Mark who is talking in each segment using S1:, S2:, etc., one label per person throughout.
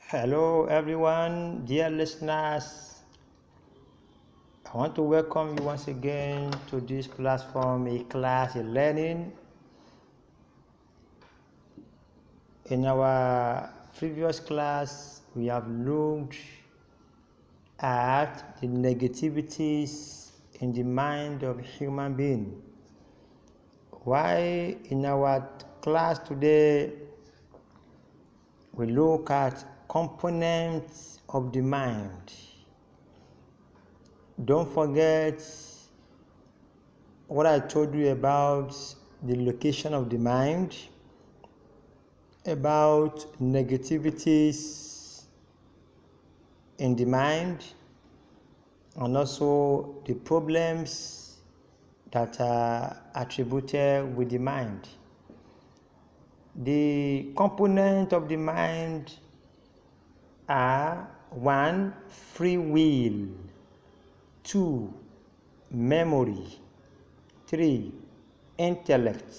S1: Hello, everyone, dear listeners. I want to welcome you once again to this platform, a class, a learning. In our previous class, we have looked at the negativities in the mind of a human being. Why in our class today, we look at components of the mind. Don't forget what I told you about the location of the mind, about negativities in the mind, and also the problems that are attributed with the mind. The components of the mind are 1. Free will, 2. Memory, 3. Intellect,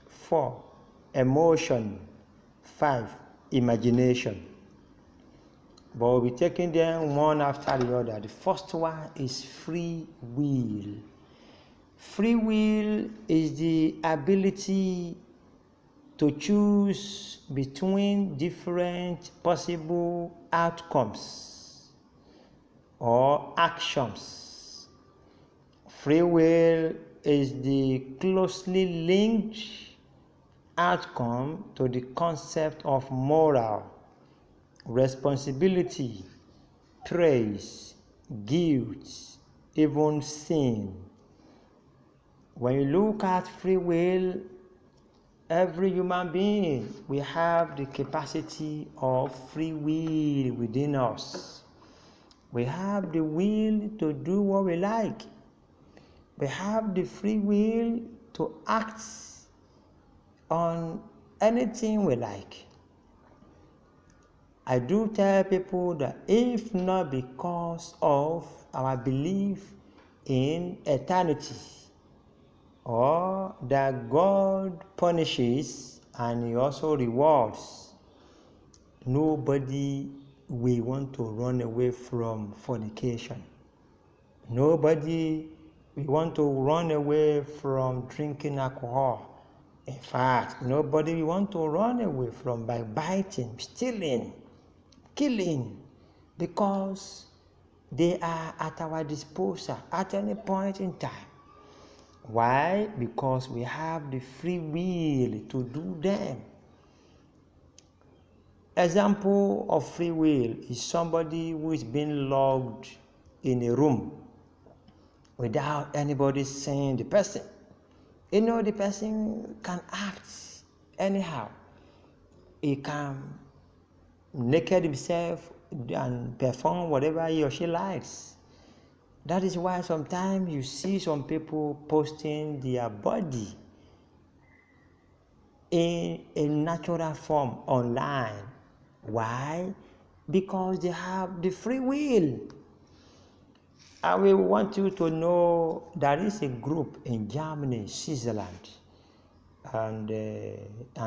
S1: 4. Emotion, 5. Imagination. But we'll be taking them one after the other. The first one is free will. Free will is the ability to choose between different possible outcomes or actions. Free will is the closely linked outcome to the concept of moral, responsibility, praise, guilt, even sin. When you look at free will, every human being, we have the capacity of free will within us. We have the will to do what we like. We have the free will to act on anything we like. I do tell people that if not because of our belief in eternity, or that God punishes and He also rewards, nobody will want to run away from fornication. Nobody will want to run away from drinking alcohol. In fact, nobody will want to run away from backbiting, stealing, killing, because they are at our disposal at any point in time. Why? Because we have the free will to do them. Example of free will is somebody who is being locked in a room without anybody seeing the person. The person can act anyhow. He can naked himself and perform whatever he or she likes. That is why sometimes you see some people posting their body in a natural form online. Why? Because they have the free will. I will want you to know there is a group in Germany, Switzerland, and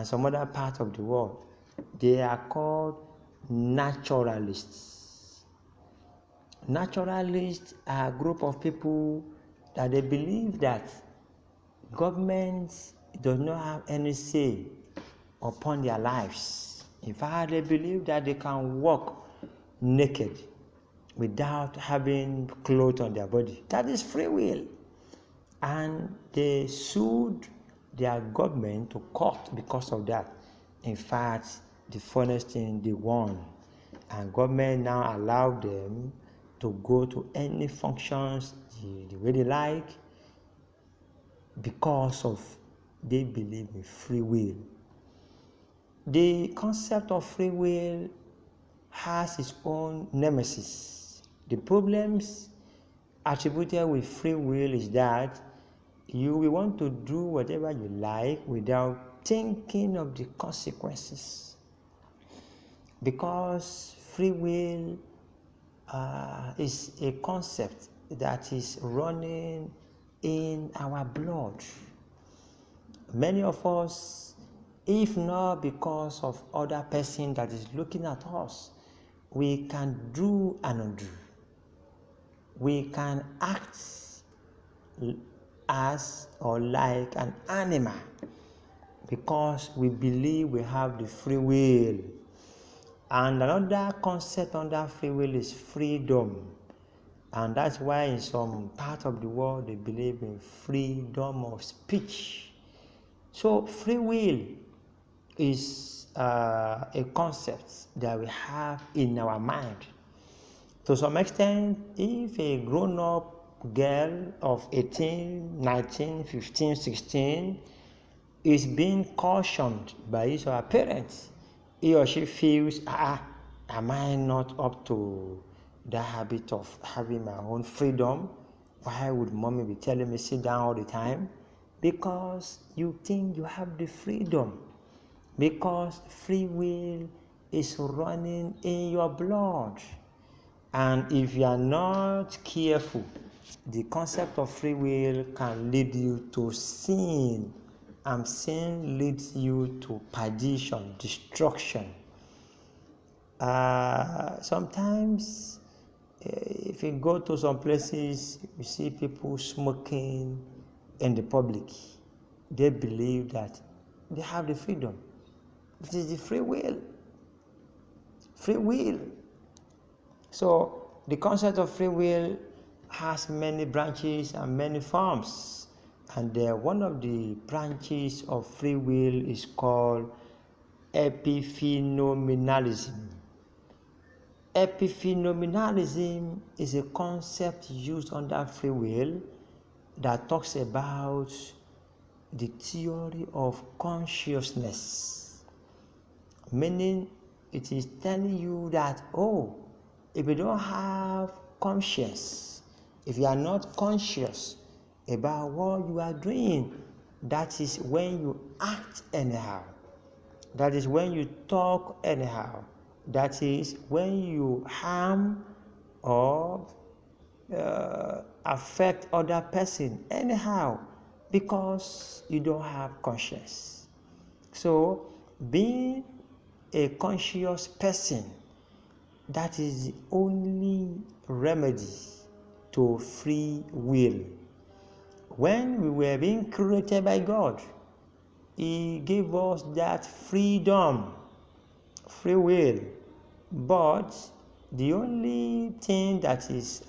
S1: some other parts of the world. They are called naturalists. Naturalists are a group of people that they believe that government does not have any say upon their lives. In fact, they believe that they can walk naked without having clothes on their body. That is free will. And they sued their government to court because of that. In fact, the funniest thing, they won. And government now allowed them to go to any functions the way they like because of they believe in free will. The concept of free will has its own nemesis. The problems attributed with free will is that you will want to do whatever you like without thinking of the consequences. Because free will is a concept that is running in our blood. Many of us, if not because of other person that is looking at us, we can do and undo. We can act as or like an animal because we believe we have the free will. And another concept under free will is freedom. And that's why in some part of the world they believe in freedom of speech. So free will is a concept that we have in our mind. To some extent, if a grown-up girl of 18, 19, 15, 16 is being cautioned by his or her parents, he or she feels, am I not up to the habit of having my own freedom? Why would mommy be telling me sit down all the time? Because you think you have the freedom. Because free will is running in your blood. And if you are not careful, the concept of free will can lead you to sin. And sin leads you to perdition, destruction. Sometimes, if you go to some places, you see people smoking in the public. They believe that they have the freedom. It is the free will. Free will. So, the concept of free will has many branches and many forms. And one of the branches of free will is called Epi Phenomenalism. Epi Phenomenalism is a concept used under free will that talks about the theory of consciousness. Meaning, it is telling you that, if you don't have conscience, if you are not conscious about what you are doing, that is when you act anyhow. That is when you talk anyhow. That is when you harm or affect other person anyhow, because you don't have conscience. So, being a conscious person, that is the only remedy to free will. When we were being created by God, He gave us that freedom, free will. But the only thing that is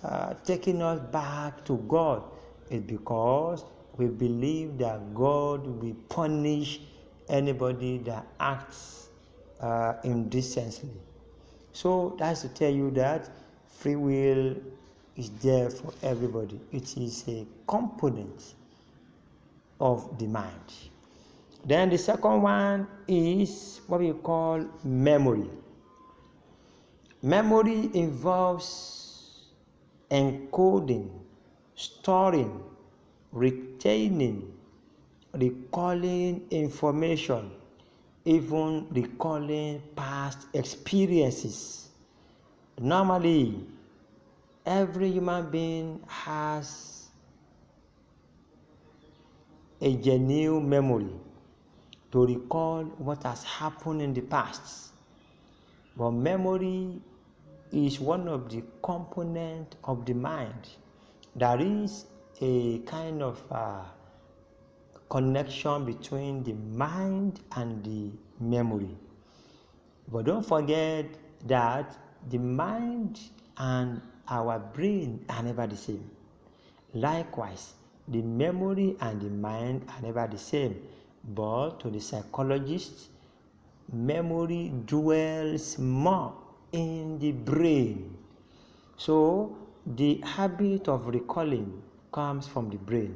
S1: taking us back to God is because we believe that God will punish anybody that acts indecently. So that's to tell you that free will is there for everybody. It is a component of the mind. Then the second one is what we call memory. Memory involves encoding, storing, retaining, recalling information, even recalling past experiences. Normally, every human being has a genuine memory to recall what has happened in the past. But memory is one of the components of the mind. There is a kind of connection between the mind and the memory. But don't forget that the mind and our brain are never the same. Likewise, the memory and the mind are never the same. But to the psychologist, memory dwells more in the brain. So, the habit of recalling comes from the brain.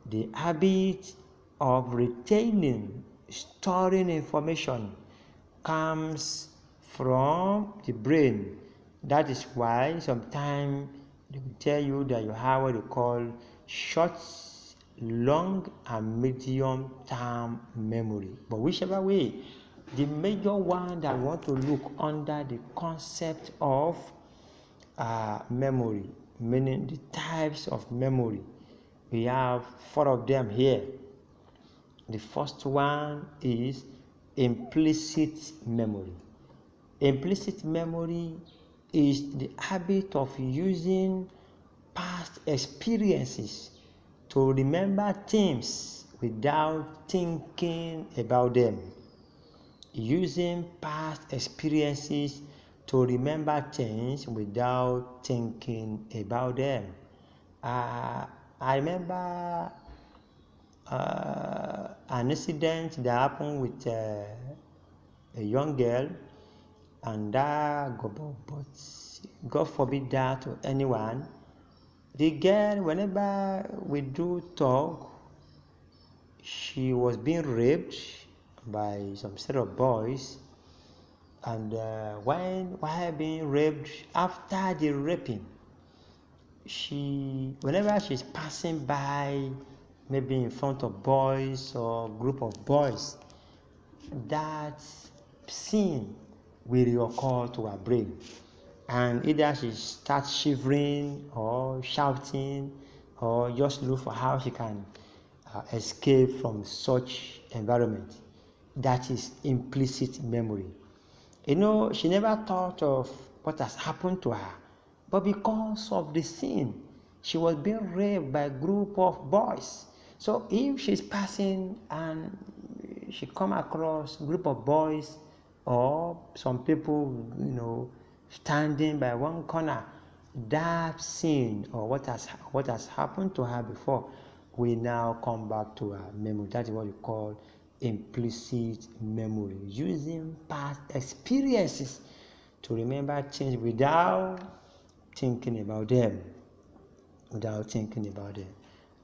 S1: The habit of retaining, storing information comes from the brain. That is why sometimes they will tell you that you have what they call short, long, and medium term memory. But whichever way, the major one that I want to look under the concept of memory, meaning the types of memory. We have 4 of them here. The first one is implicit memory. Implicit memory is the habit of using past experiences to remember things without thinking about them. Using past experiences to remember things without thinking about them. I remember an incident that happened with a young girl, and that but God forbid that to anyone. The girl, whenever we do talk, she was being raped by some set of boys, and while being raped, after the raping, whenever she's passing by, maybe in front of boys or group of boys, that scene will reoccur to her brain, and either she starts shivering or shouting or just look for how she can escape from such environment. That is implicit memory. She never thought of what has happened to her, but because of the scene, she was being raped by a group of boys. So if she's passing and she come across a group of boys or some people, standing by one corner, that scene or what has happened to her before will now come back to her memory. That is what we call implicit memory, using past experiences to remember things without thinking about them.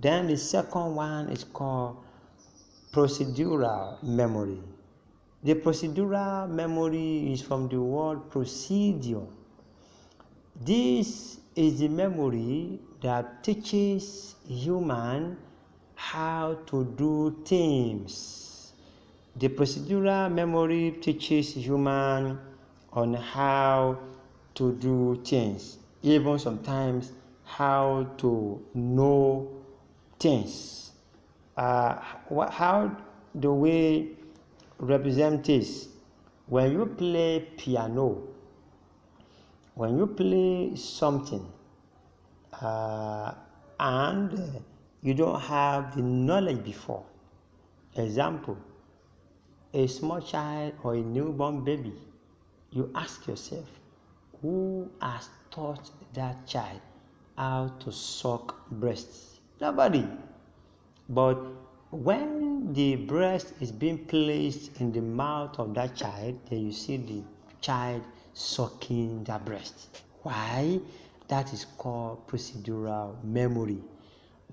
S1: Then the second one is called procedural memory. The procedural memory is from the word procedure. This is the memory that teaches human how to do things. The procedural memory teaches human on how to do things, even sometimes how to know things. How do we represent this? When you play piano, when you play something and you don't have the knowledge before, example, a small child or a newborn baby, you ask yourself, who has taught that child how to suck breast? Nobody. But when the breast is being placed in the mouth of that child, then you see the child sucking that breast. Why? That is called procedural memory,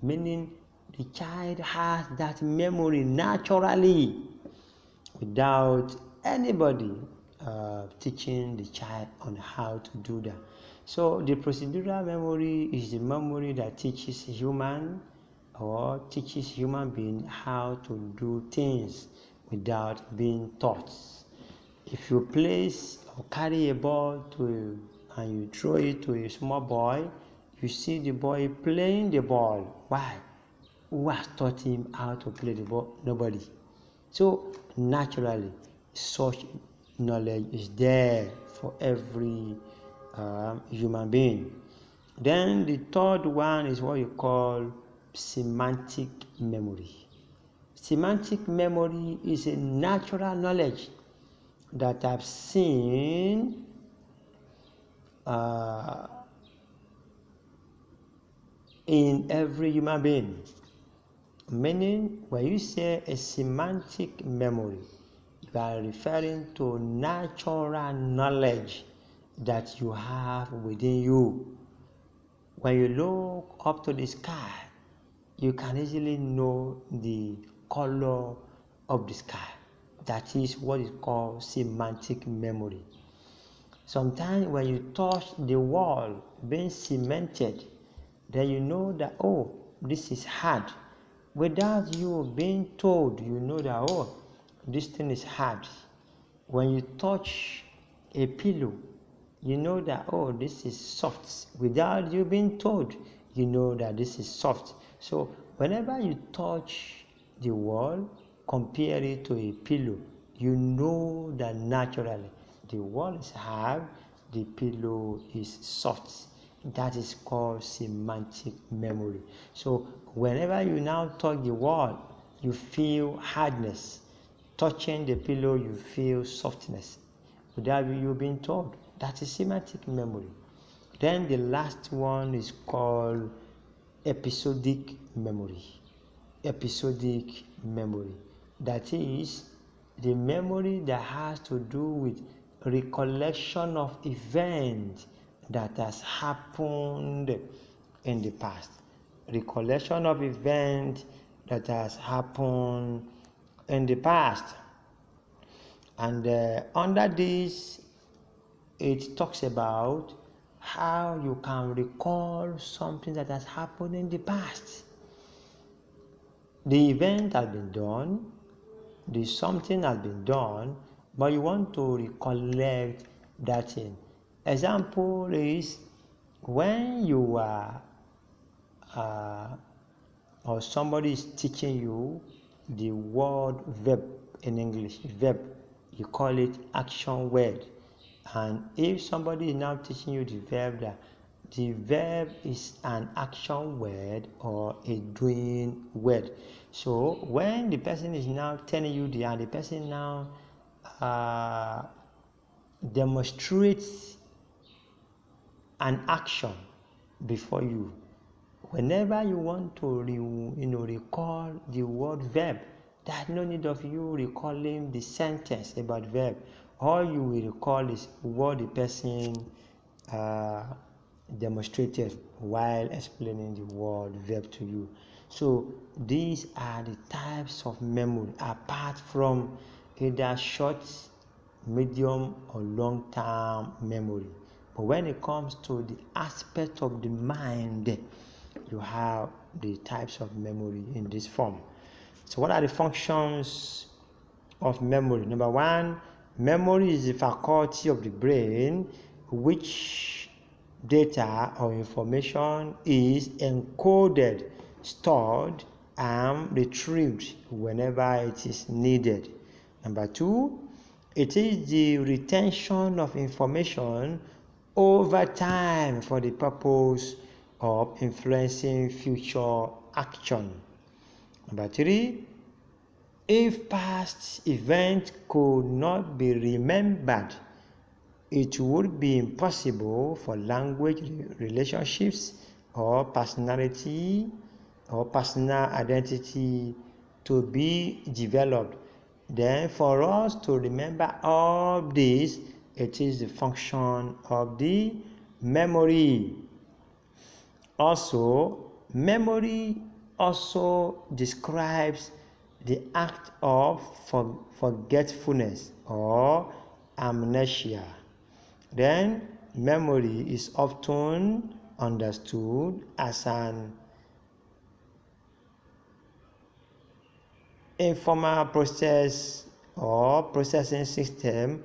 S1: meaning the child has that memory naturally without anybody teaching the child on how to do that. So the procedural memory is the memory that teaches human being how to do things without being taught. If you place or carry a ball and you throw it to a small boy, you see the boy playing the ball. Why? Who has taught him how to play the ball? Nobody. So naturally, such knowledge is there for every human being. Then the third one is what you call semantic memory. Semantic memory is a natural knowledge that I've seen in every human being. Meaning, when you say a semantic memory, you are referring to natural knowledge that you have within you. When you look up to the sky, you can easily know the color of the sky. That is what is called semantic memory. Sometimes when you touch the wall being cemented, then you know that, this is hard. Without you being told, you know that, this thing is hard. When you touch a pillow, you know that, this is soft. Without you being told, you know that this is soft. So whenever you touch the wall, compare it to a pillow, you know that naturally the wall is hard, the pillow is soft. That is called semantic memory. So whenever you now touch the wall, you feel hardness. Touching the pillow, you feel softness. Without you being told. That is semantic memory. Then the last one is called episodic memory. Episodic memory. That is the memory that has to do with recollection of events that has happened in the past. Recollection of events that has happened in the past. And under this, it talks about how you can recall something that has happened in the past. The event has been done, something has been done, but you want to recollect that thing. Example is when you are or somebody is teaching you the word verb in English. Verb, you call it action word. And if somebody is now teaching you the verb is an action word or a doing word. So when the person is now telling you the person now demonstrates an action before you. Whenever you want to recall the word verb, there's no need of you recalling the sentence about verb. All you will recall is what the person demonstrated while explaining the word verb to you. So these are the types of memory apart from either short, medium, or long-term memory. But when it comes to the aspect of the mind, you have the types of memory in this form. So what are the functions of memory? Number one, memory is the faculty of the brain which data or information is encoded, stored, and retrieved whenever it is needed. Number two, it is the retention of information over time for the purpose of influencing future action. Number three, if past events could not be remembered, it would be impossible for language relationships or personality or personal identity to be developed. Then for us to remember all this, it is the function of the memory. Also, memory also describes the act of forgetfulness or amnesia. Then, memory is often understood as an informal process or processing system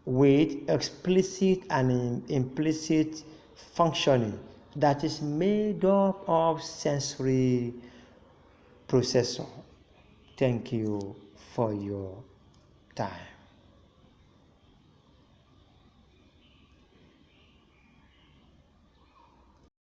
S1: with explicit and implicit functioning that is made up of sensory processor. Thank you for your time.